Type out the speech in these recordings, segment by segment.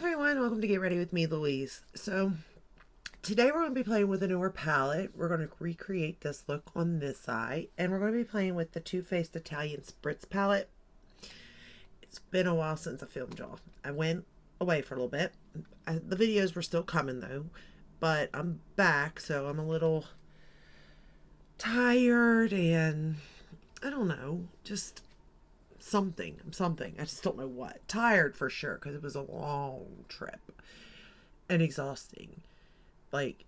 Everyone, welcome to Get Ready with me, Louise. So today we're going to be playing with a newer palette. We're going to recreate this look on this side, and we're going to be playing with the Too Faced Italian Spritz palette. It's been a while since I filmed y'all. I went away for a little bit. The videos were still coming though, but I'm back, so I'm a little tired and I don't know, just something. I just don't know what. Tired for sure, because it was a long trip and exhausting. Like,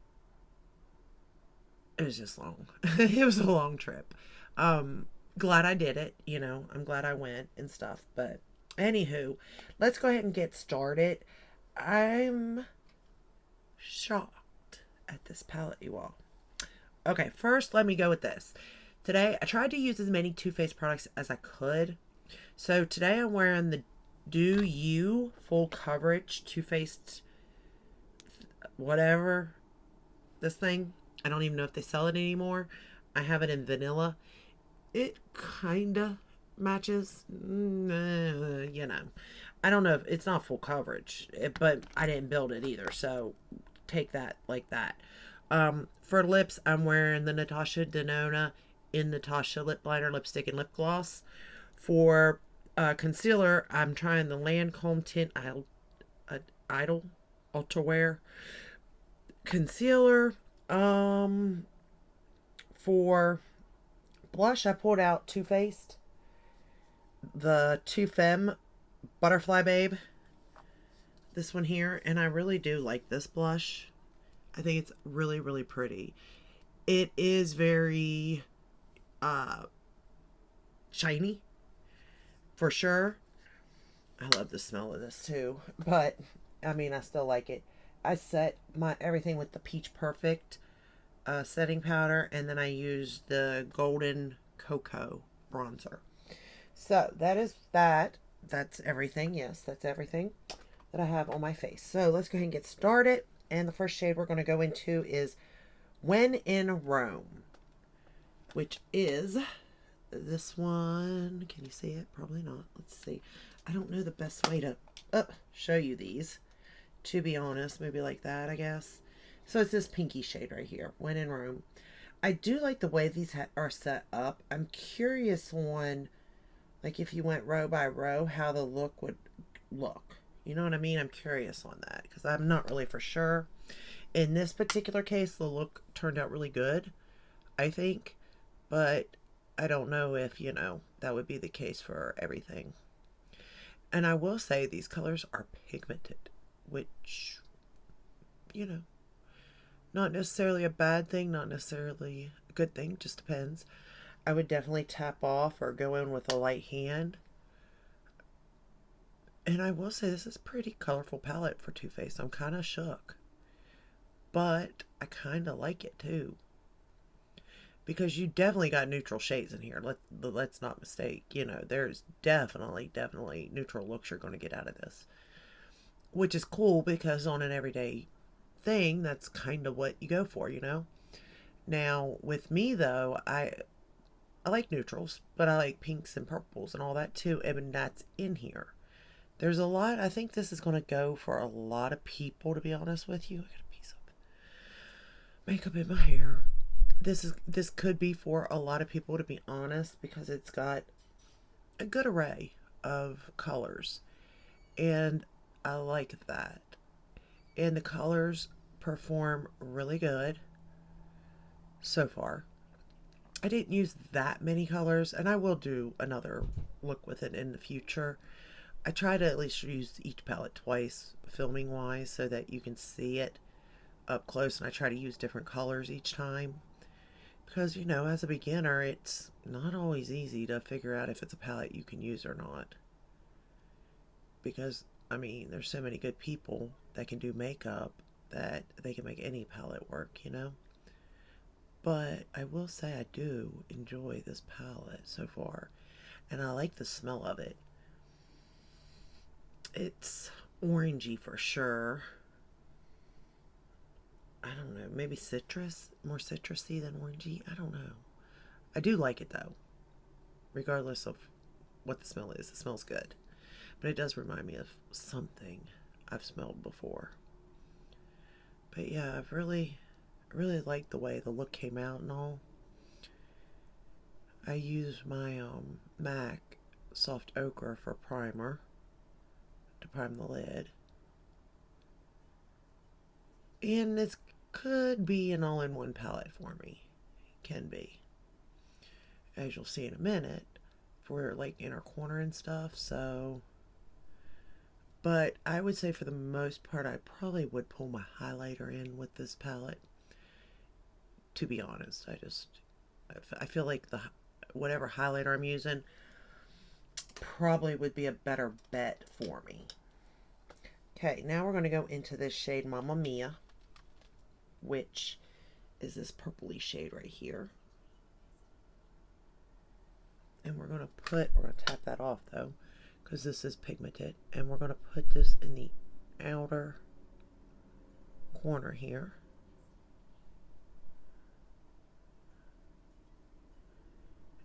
it was just long. It was a long trip. Glad I did it, I'm glad I went and stuff. But anywho, let's go ahead and get started. I'm shocked at this palette, you all. Okay, first let me go with this. Today I tried to use as many Too Faced products as I could. So today I'm wearing the Do You Full Coverage Too Faced whatever, this thing. I don't even know if they sell it anymore. I have it in vanilla. It kind of matches, I don't know if it's not full coverage, but I didn't build it either, so take that like that. For lips, I'm wearing the Natasha Denona in Natasha lip liner, lipstick, and lip gloss. For concealer, I'm trying the Lancome Tint Idol Ultra concealer. For blush, I pulled out Too Faced, the Too Femme Butterfly Babe, this one here, and I really do like this blush. I think it's really, really pretty. It is very shiny, for sure. I love the smell of this too, but I mean, I still like it. I set my everything with the Peach Perfect setting powder, and then I use the Golden Cocoa bronzer. So that is that. That's everything. Yes, that's everything that I have on my face. So let's go ahead and get started. And the first shade we're going to go into is When in Rome, which is this one. Can you see it? Probably not. Let's see. I don't know the best way to show you these, to be honest. Maybe like that, I guess. So it's this pinky shade right here, When in Rome. I do like the way these are set up. I'm curious on, like, if you went row by row, how the look would look. You know what I mean? I'm curious on that, because I'm not really for sure. In this particular case, the look turned out really good, I think. But I don't know if, that would be the case for everything. And I will say these colors are pigmented, which, not necessarily a bad thing, not necessarily a good thing, just depends. I would definitely tap off or go in with a light hand. And I will say this is a pretty colorful palette for Too Faced. I'm kind of shook. But I kind of like it too. Because you definitely got neutral shades in here. Let's not mistake. There's definitely neutral looks you're going to get out of this. Which is cool, because on an everyday thing, that's kind of what you go for, Now, with me though, I like neutrals, but I like pinks and purples and all that too, and that's in here. There's a lot. I think this is going to go for a lot of people, to be honest with you. I got a piece of makeup in my hair. This could be for a lot of people, to be honest, because it's got a good array of colors, and I like that. And the colors perform really good so far. I didn't use that many colors, and I will do another look with it in the future. I try to at least use each palette twice, filming wise, so that you can see it up close, and I try to use different colors each time. Because, as a beginner, it's not always easy to figure out if it's a palette you can use or not. Because, there's so many good people that can do makeup that they can make any palette work, But I will say I do enjoy this palette so far. And I like the smell of it. It's orangey for sure. I don't know, maybe citrus, more citrusy than orangey. I don't know. I do like it though, regardless of what the smell is. It smells good, but it does remind me of something. I've smelled before. But yeah, I've really liked the way the look came out and all. I use my MAC Soft Ochre for primer to prime the lid. And this could be an all-in-one palette for me. It can be. As you'll see in a minute, for like inner corner and stuff, so. But I would say for the most part, I probably would pull my highlighter in with this palette. To be honest, I feel like whatever highlighter I'm using probably would be a better bet for me. Okay, now we're going to go into this shade Mamma Mia, which is this purpley shade right here. And we're going to tap that off though, because this is pigmented. And we're going to put this in the outer corner here.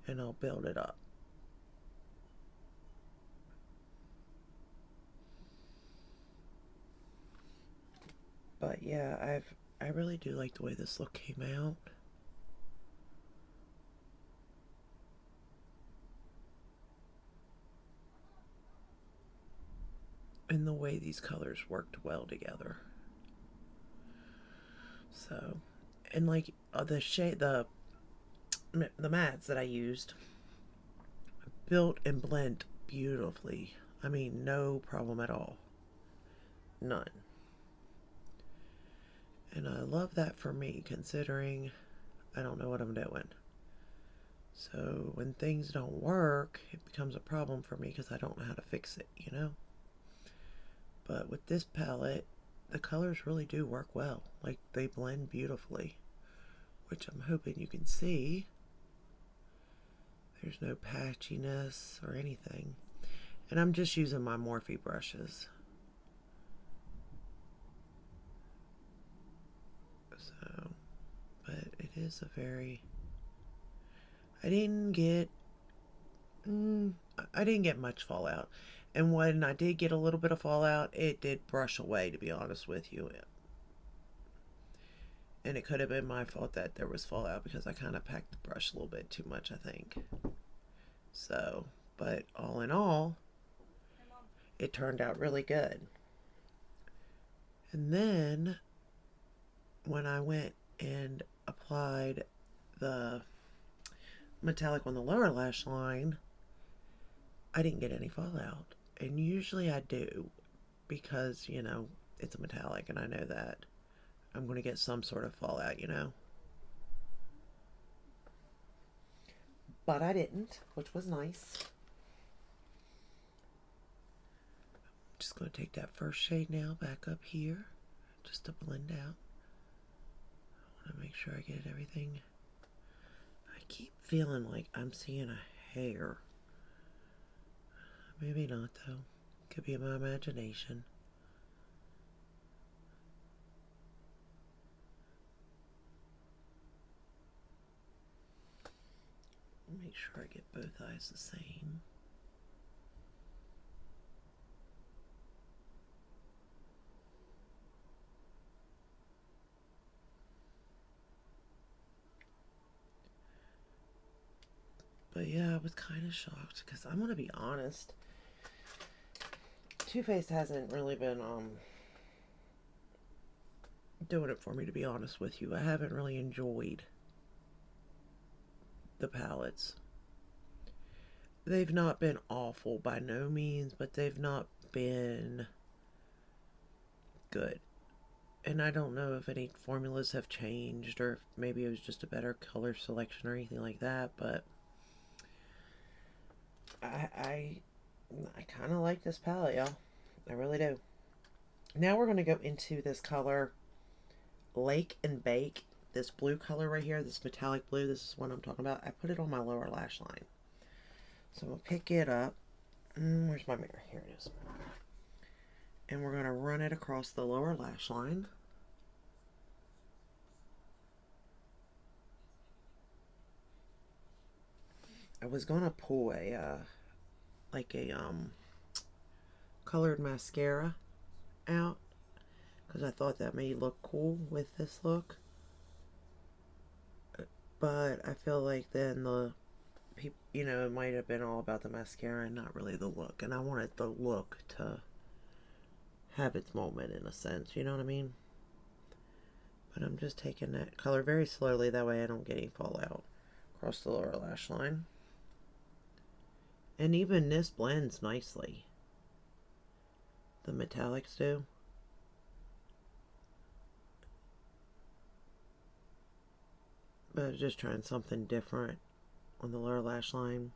And I'll build it up. But yeah, I really do like the way this look came out. And the way these colors worked well together. So, and like the shade, the mats that I used built and blend beautifully. I mean, no problem at all. None. And I love that for me, considering I don't know what I'm doing. So when things don't work, it becomes a problem for me because I don't know how to fix it, you know? But with this palette, the colors really do work well. Like, they blend beautifully, which I'm hoping you can see. There's no patchiness or anything. And I'm just using my Morphe brushes. So, but it is a very... I didn't get much fallout. And when I did get a little bit of fallout, it did brush away, to be honest with you. And it could have been my fault that there was fallout because I kind of packed the brush a little bit too much, I think. So, but all in all, it turned out really good. And then, when I went and applied the metallic on the lower lash line, I didn't get any fallout. And usually I do, because, you know, it's a metallic and I know that I'm going to get some sort of fallout, you know. But I didn't, which was nice. Just going to take that first shade now back up here, just to blend out. I want to make sure I get everything. I keep feeling like I'm seeing a hair. Maybe not, though. Could be my imagination. Make sure I get both eyes the same. But yeah, I was kind of shocked because I'm going to be honest. Too Faced hasn't really been doing it for me, to be honest with you. I haven't really enjoyed the palettes. They've not been awful by no means, but they've not been good. And I don't know if any formulas have changed or if maybe it was just a better color selection or anything like that, but I kind of like this palette, y'all. I really do. Now we're going to go into this color, Lake and Bake. This blue color right here, this metallic blue, this is what I'm talking about. I put it on my lower lash line. So I'm going to pick it up. Where's my mirror? Here it is. And we're going to run it across the lower lash line. I was going to pull a, like a, colored mascara out because I thought that may look cool with this look. But I feel like then the people, you know, it might have been all about the mascara and not really the look. And I wanted the look to have its moment in a sense, you know what I mean? But I'm just taking that color very slowly, that way I don't get any fallout across the lower lash line. And even this blends nicely. The metallics do. But I was just trying something different on the lower lash line.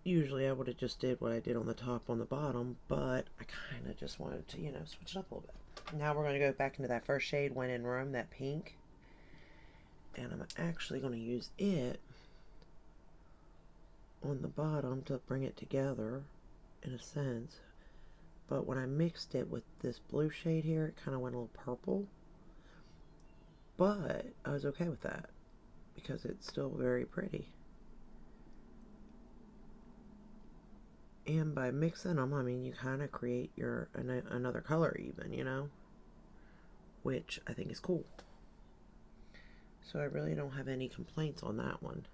Usually I would have just did what I did on the top on the bottom, but I kind of just wanted to, you know, switch it up a little bit. Now we're going to go back into that first shade, When in Rome, that pink. And I'm actually going to use it on the bottom to bring it together, in a sense. But when I mixed it with this blue shade here, it kind of went a little purple. But I was okay with that, because it's still very pretty. And by mixing them, I mean, you kind of create your another color even, you know? Which I think is cool. So I really don't have any complaints on that one.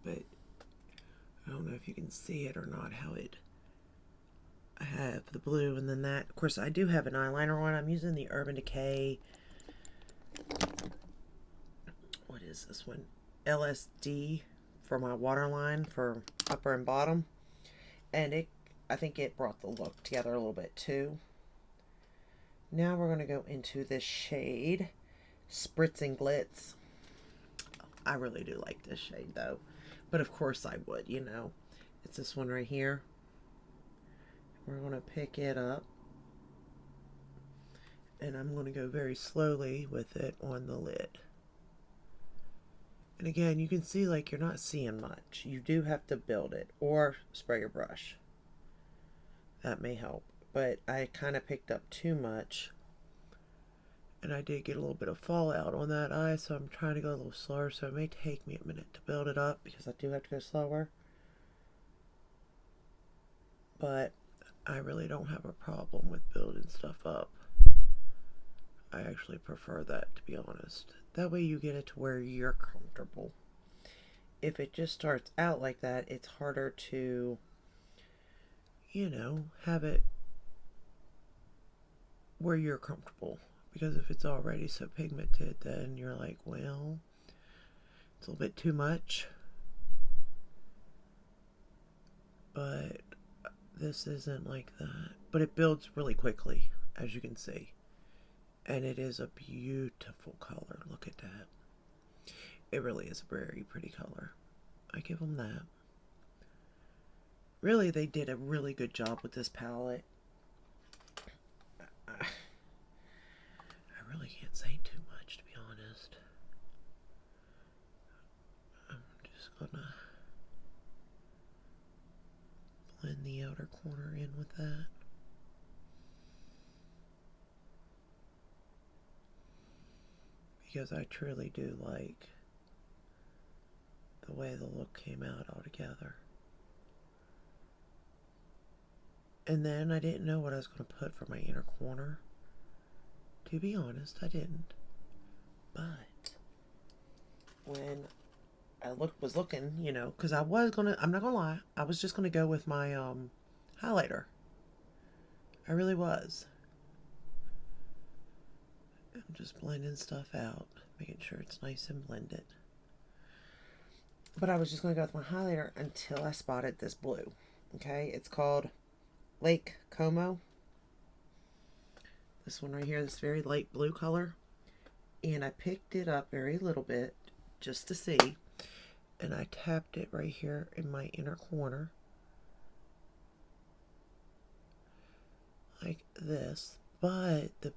But I don't know if you can see it or not, how it, I have the blue and then that. Of course, I do have an eyeliner one. I'm using the Urban Decay, what is this one? LSD for my waterline for upper and bottom. And it, I think it brought the look together a little bit too. Now we're going to go into this shade, Spritz and Glitz. I really do like this shade though. But of course I would, you know. It's this one right here. We're going to pick it up. And I'm going to go very slowly with it on the lid. And again, you can see like you're not seeing much. You do have to build it or spray your brush. That may help. But I kind of picked up too much. And I did get a little bit of fallout on that eye, so I'm trying to go a little slower. So it may take me a minute to build it up because I do have to go slower. But I really don't have a problem with building stuff up. I actually prefer that, to be honest. That way you get it to where you're comfortable. If it just starts out like that, it's harder to, you know, have it where you're comfortable. Because if it's already so pigmented, then you're like, well, it's a little bit too much. But this isn't like that. But it builds really quickly, as you can see. And it is a beautiful color. Look at that. It really is a very pretty color. I give them that. Really, they did a really good job with this palette. I really can't say too much, to be honest. I'm just gonna blend the outer corner in with that. Because I truly do like the way the look came out altogether. And then I didn't know what I was going to put for my inner corner. To be honest, I didn't. But when I was looking, you know, because I'm not going to lie, I was just going to go with my highlighter. I really was. I'm just blending stuff out, making sure it's nice and blended. But I was just going to go with my highlighter until I spotted this blue. Okay, it's called Lake Como. This one right here, this very light blue color. And I picked it up very little bit just to see. And I tapped it right here in my inner corner. Like this. But the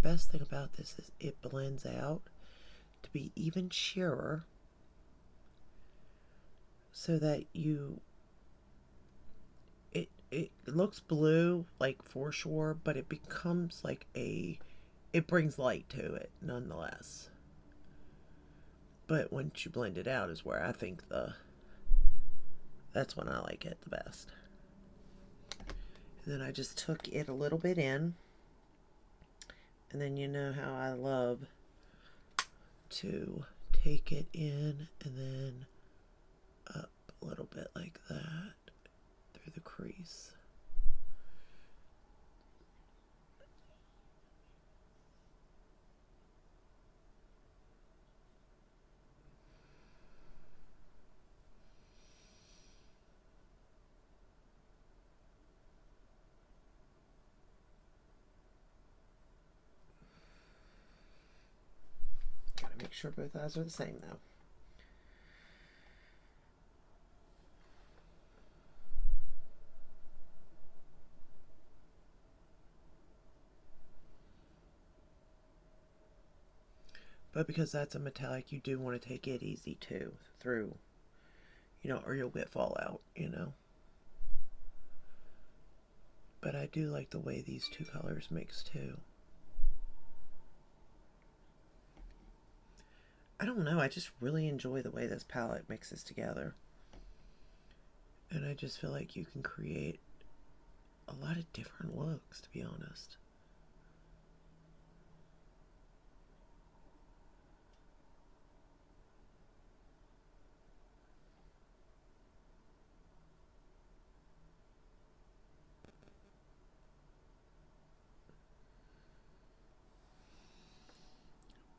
best thing about this is it blends out to be even sheerer so that it looks blue like for sure, but it becomes like it brings light to it nonetheless. But once you blend it out is where I think that's when I like it the best. And then I just took it a little bit in, and then you know how I love to take it in and then up a little bit like that through the crease. Gotta make sure both eyes are the same though. But because that's a metallic, you do want to take it easy too, through, or you'll get fallout, But I do like the way these two colors mix too. I don't know, I just really enjoy the way this palette mixes together. And I just feel like you can create a lot of different looks, to be honest.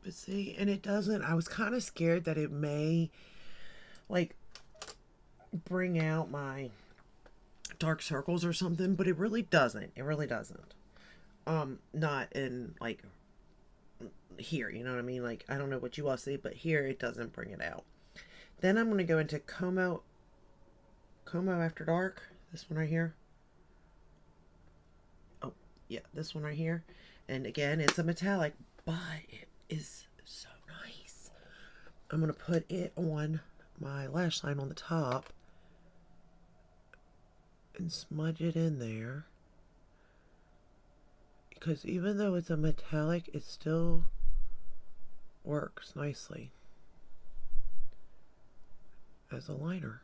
But see, and it doesn't, I was kind of scared that it may, like, bring out my dark circles or something, but it really doesn't. It really doesn't. Not in, like, here, you know what I mean? Like, I don't know what you all see, but here it doesn't bring it out. Then I'm going to go into Como After Dark. This one right here. Oh, yeah, this one right here. And again, it's a metallic, but it is so nice. I'm going to put it on my lash line on the top and smudge it in there. Because even though it's a metallic, it still works nicely as a liner.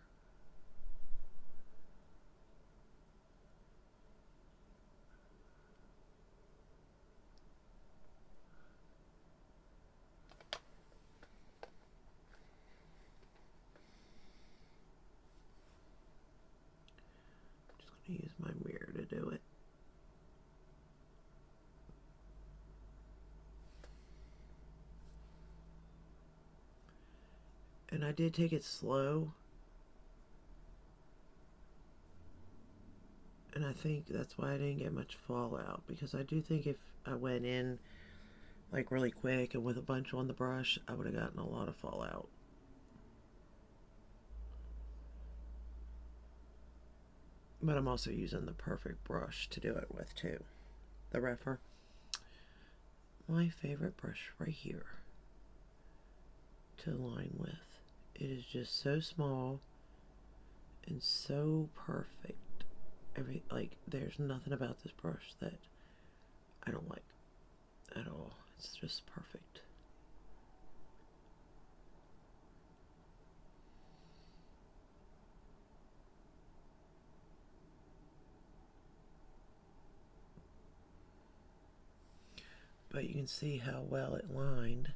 I'm just going to use my mirror to do it. And I did take it slow. And I think that's why I didn't get much fallout. Because I do think if I went in like really quick and with a bunch on the brush, I would have gotten a lot of fallout. But I'm also using the perfect brush to do it with too. The Rephr. My favorite brush right here to line with. It is just so small and so perfect. There's nothing about this brush that I don't like at all. It's just perfect. But you can see how well it lined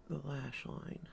the lash line.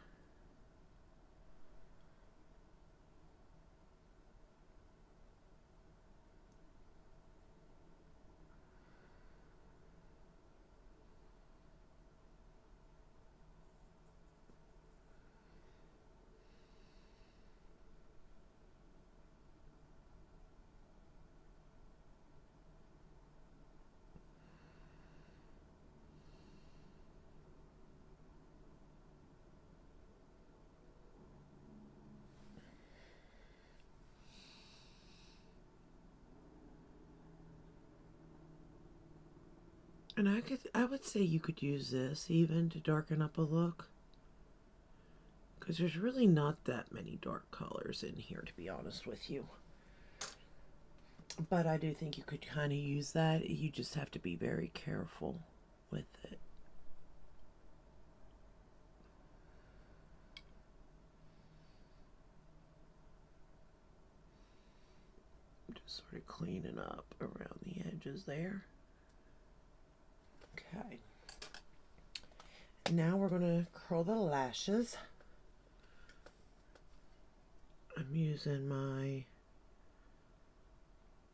And I would say you could use this even to darken up a look. Because there's really not that many dark colors in here, to be honest with you. But I do think you could kind of use that. You just have to be very careful with it. Just sort of cleaning up around the edges there. Okay. Now we're going to curl the lashes. I'm using my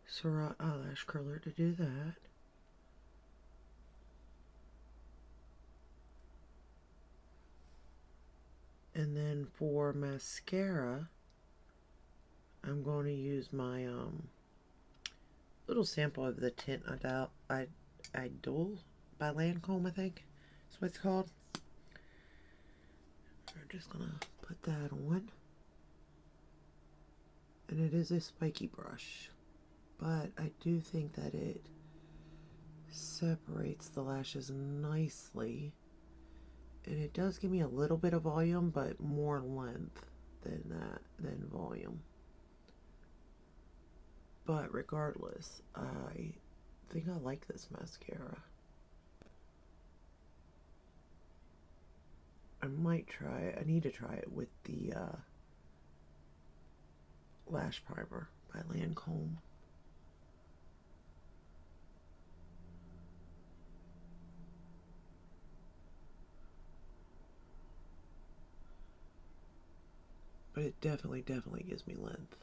Surratt eyelash curler to do that. And then for mascara, I'm going to use my little sample of the tint Idol by Lancome, I think that's what it's called. We're just going to put that on. And it is a spiky brush, but I do think that it separates the lashes nicely. And it does give me a little bit of volume, but more length than volume. But regardless, I think I like this mascara. I might try it. I need to try it with the lash primer by Lancome. But it definitely gives me length.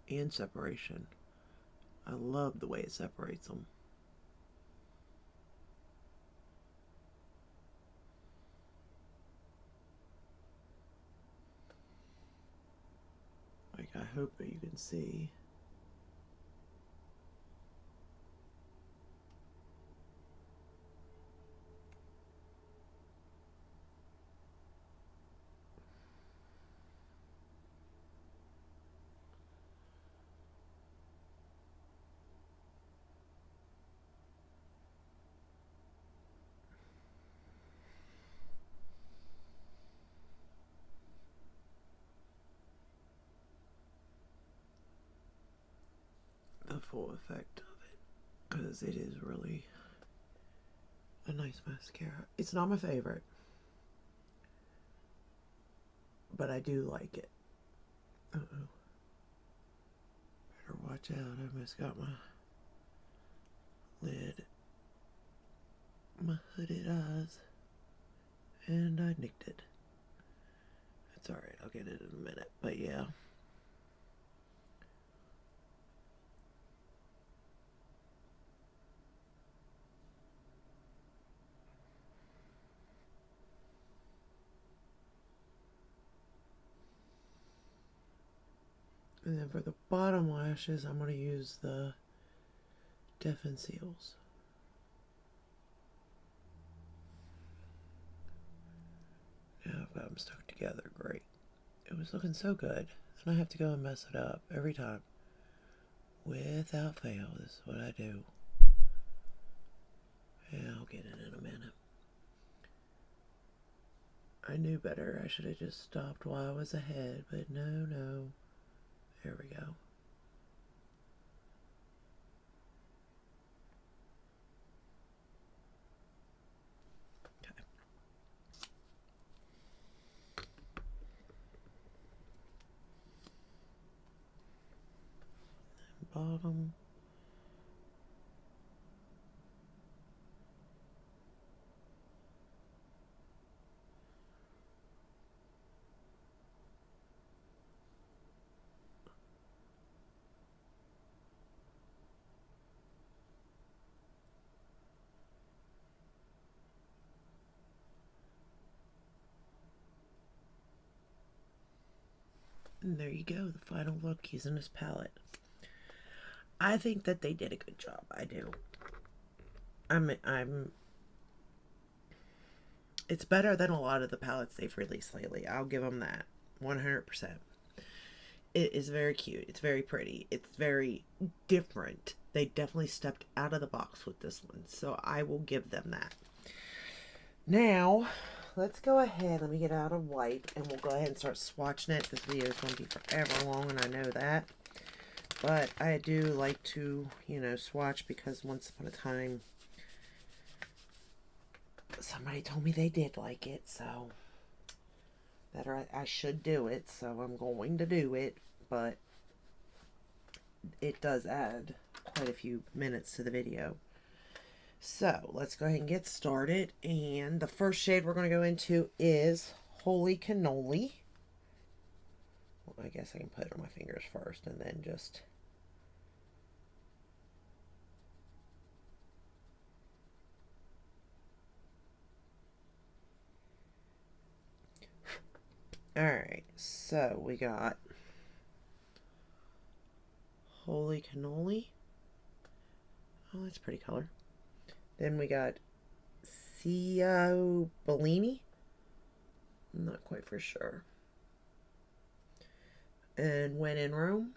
And separation. I love the way it separates them. Like, I hope that you can see. The full effect of it, because it is really a nice mascara. It's not my favorite, but I do like it. Uh-oh. Better watch out. I almost got my hooded eyes, and I nicked it. It's alright, I'll get it in a minute, but yeah. And then for the bottom lashes, I'm going to use the Def and Seals. Now I've got them stuck together. Great. It was looking so good. And I have to go and mess it up every time. Without fail, this is what I do. Yeah, I'll get it in a minute. I knew better. I should have just stopped while I was ahead, but no. There we go. Okay. And bottom. And there you go, the final look using this palette. I think that they did a good job. I do. It's better than a lot of the palettes they've released lately. I'll give them that. 100%. It is very cute. It's very pretty. It's very different. They definitely stepped out of the box with this one. So I will give them that. Now, let's go ahead. Let me get out a wipe and we'll go ahead and start swatching it. This video is going to be forever long and I know that. But I do like to, you know, swatch because once upon a time somebody told me they did like it. So that I should do it. So I'm going to do it. But it does add quite a few minutes to the video. So let's go ahead and get started. And the first shade we're going to go into is Holy Cannoli. Well, I guess I can put it on my fingers first and then just... Alright, so we got Holy Cannoli. Oh, that's a pretty color. Then we got Cio Bellini. I'm not quite for sure. And When in Rome.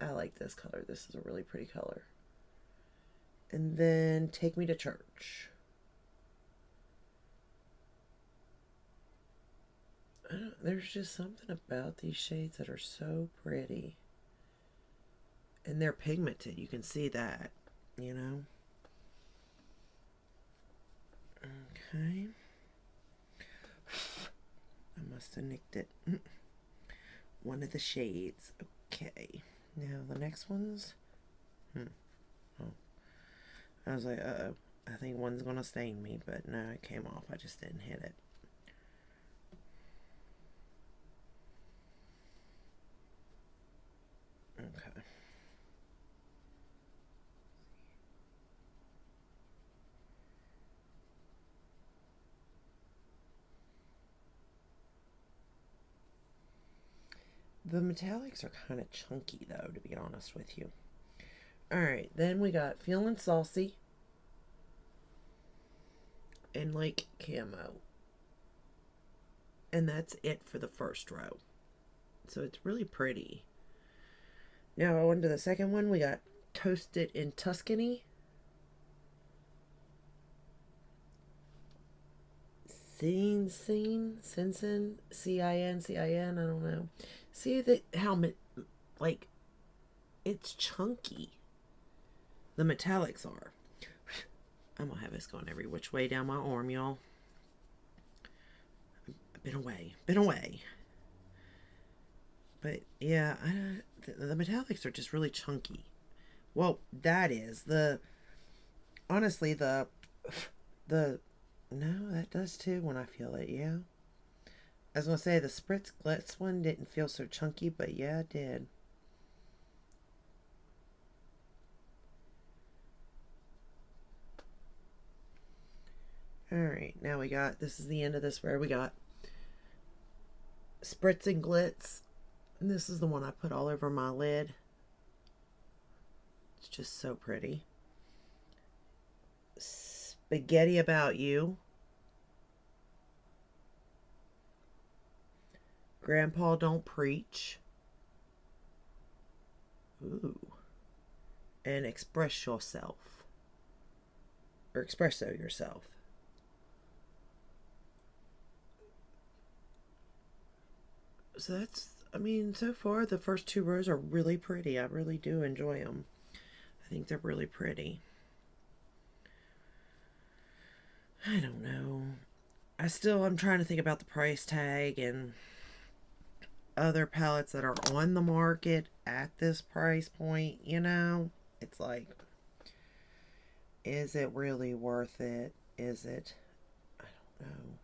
I like this color. This is a really pretty color. And then Take Me to Church. There's just something about these shades that are so pretty. And they're pigmented. You can see that, you know. Okay. I must have nicked it. One of the shades. Okay. Now the next one's... Oh. I was like, uh-oh. I think one's going to stain me. But no, it came off. I just didn't hit it. Okay. The metallics are kind of chunky, though, to be honest with you. Alright, then we got Feeling Saucy and Like Camo. And that's it for the first row. So it's really pretty. Now on to the second one. We got Toasted in Tuscany. Sin, C-I-N, I don't know. See the helmet, like, it's chunky. The metallics are. I'm gonna have this going every which way down my arm, y'all. Been away. But yeah, the metallics are just really chunky. Well, that is honestly no, that does too when I feel it. Yeah, I was gonna say the Spritz Glitz one didn't feel so chunky, but yeah, it did. Alright, now we got, this is the end of this where we got Spritz and Glitz. And this is the one I put all over my lid. It's just so pretty. Spaghetti About You. Grandpa Don't Preach. Ooh. And Express Yourself. Or Espresso Yourself. So that's, I mean, so far the first two rows are really pretty. I really do enjoy them. I think they're really pretty. I don't know. I'm trying to think about the price tag and other palettes that are on the market at this price point, you know. It's like, is it really worth it? Is it? I don't know.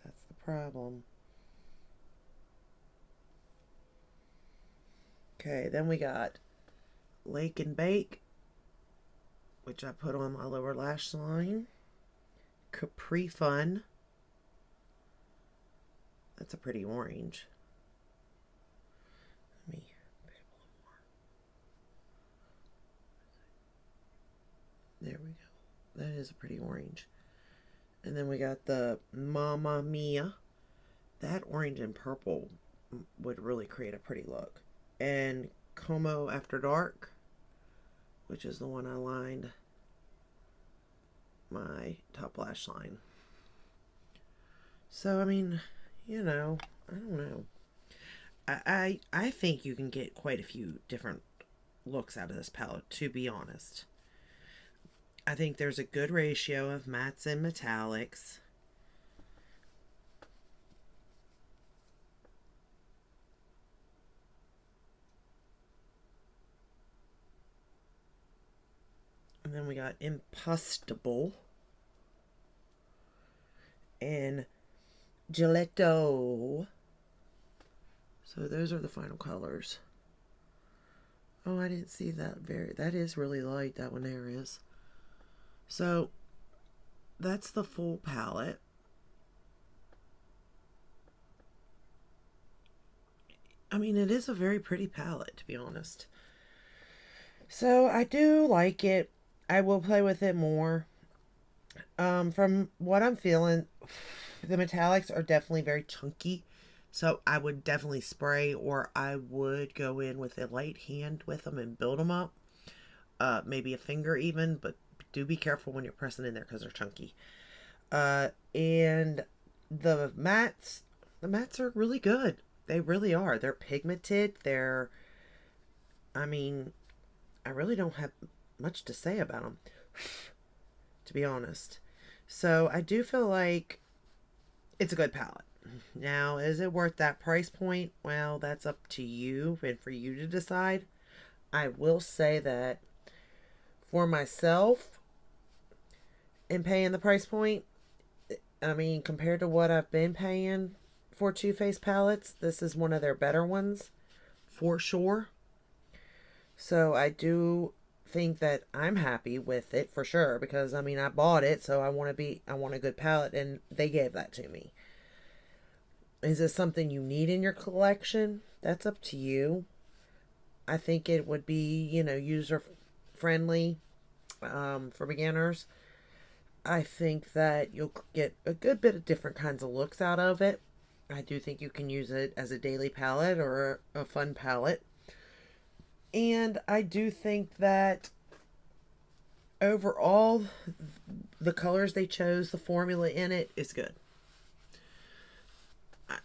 That's the problem. Okay, then we got Lake and Bake, which I put on my lower lash line. Capri Fun. That's a pretty orange. Let me pick up a little more. There we go. That is a pretty orange. And then we got the Mamma Mia. That orange and purple would really create a pretty look. and Como After Dark, which is the one I lined my top lash line. So, I mean, you know, I don't know. I think you can get quite a few different looks out of this palette, to be honest. I think there's a good ratio of mattes and metallics. And then we got Impostable and Gelato. So those are the final colors. Oh, I didn't see that that is really light, that one there is. So that's the full palette. I mean, it is a very pretty palette, to be honest. So I do like it. I will play with it more. From what I'm feeling, the metallics are definitely very chunky. So I would definitely spray, or I would go in with a light hand with them and build them up. Maybe a finger even, but do be careful when you're pressing in there because they're chunky. And the mats are really good. They really are. They're pigmented. I mean, I really don't have much to say about them, to be honest. So I do feel like it's a good palette. Now, is it worth that price point? Well, that's up to you and for you to decide. I will say that for myself, in paying the price point, I mean, compared to what I've been paying for Too Faced palettes, this is one of their better ones, for sure. So I do think that I'm happy with it for sure, because I mean, I bought it, so I want a good palette, and they gave that to me. Is this something you need in your collection? That's up to you. I think it would be, user friendly, for beginners. I think that you'll get a good bit of different kinds of looks out of it. I do think you can use it as a daily palette or a fun palette. And I do think that overall, the colors they chose, the formula in it is good.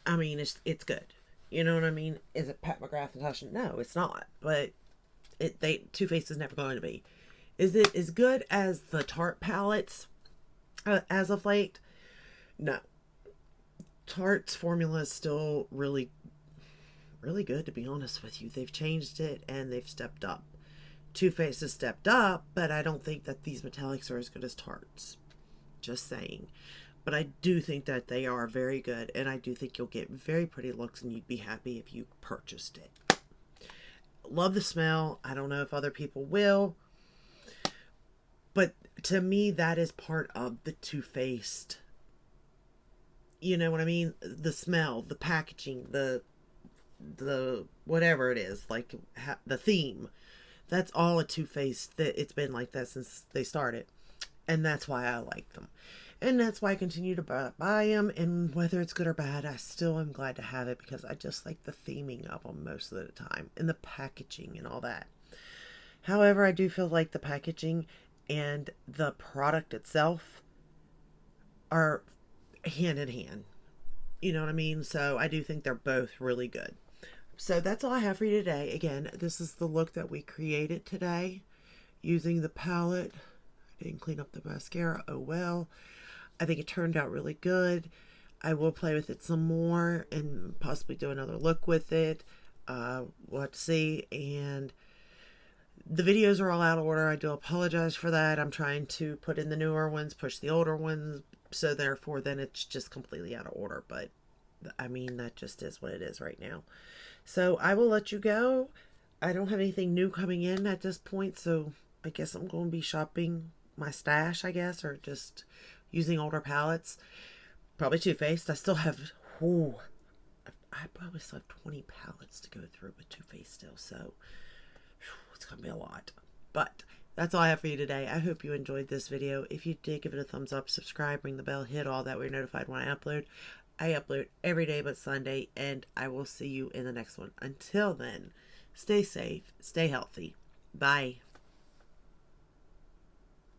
I mean, it's good. You know what I mean? Is it Pat McGrath and Tasha? No, it's not. But Too Faced is never going to be. Is it as good as the Tarte palettes as of late? No. Tarte's formula is still really, really good, to be honest with you. They've changed it and they've stepped up. Too Faced has stepped up, but I don't think that these metallics are as good as Tarte's. Just saying. But I do think that they are very good, and I do think you'll get very pretty looks, and you'd be happy if you purchased it. Love the smell. I don't know if other people will, but to me, that is part of the Too Faced. You know what I mean? The smell, the packaging, the whatever it is, like the theme. That's all a Too Faced. That it's been like that since they started, and that's why I like them. And that's why I continue to buy them. And whether it's good or bad, I still am glad to have it, because I just like the theming of them most of the time. And the packaging and all that. However, I do feel like the packaging and the product itself are hand in hand. You know what I mean? So I do think they're both really good. So that's all I have for you today. Again, this is the look that we created today using the palette. I didn't clean up the mascara. Oh well. I think it turned out really good. I will play with it some more and possibly do another look with it. We'll have to see. And the videos are all out of order. I do apologize for that. I'm trying to put in the newer ones, push the older ones. So therefore, then it's just completely out of order. But I mean, that just is what it is right now. So I will let you go. I don't have anything new coming in at this point. So I guess I'm going to be shopping my stash, I guess, or just using older palettes. Probably Too Faced. I still have, I probably still have 20 palettes to go through with Too Faced still. So it's going to be a lot. But that's all I have for you today. I hope you enjoyed this video. If you did, give it a thumbs up, subscribe, ring the bell, hit all that way you're notified when I upload. I upload every day but Sunday, and I will see you in the next one. Until then, Stay safe. Stay healthy. Bye.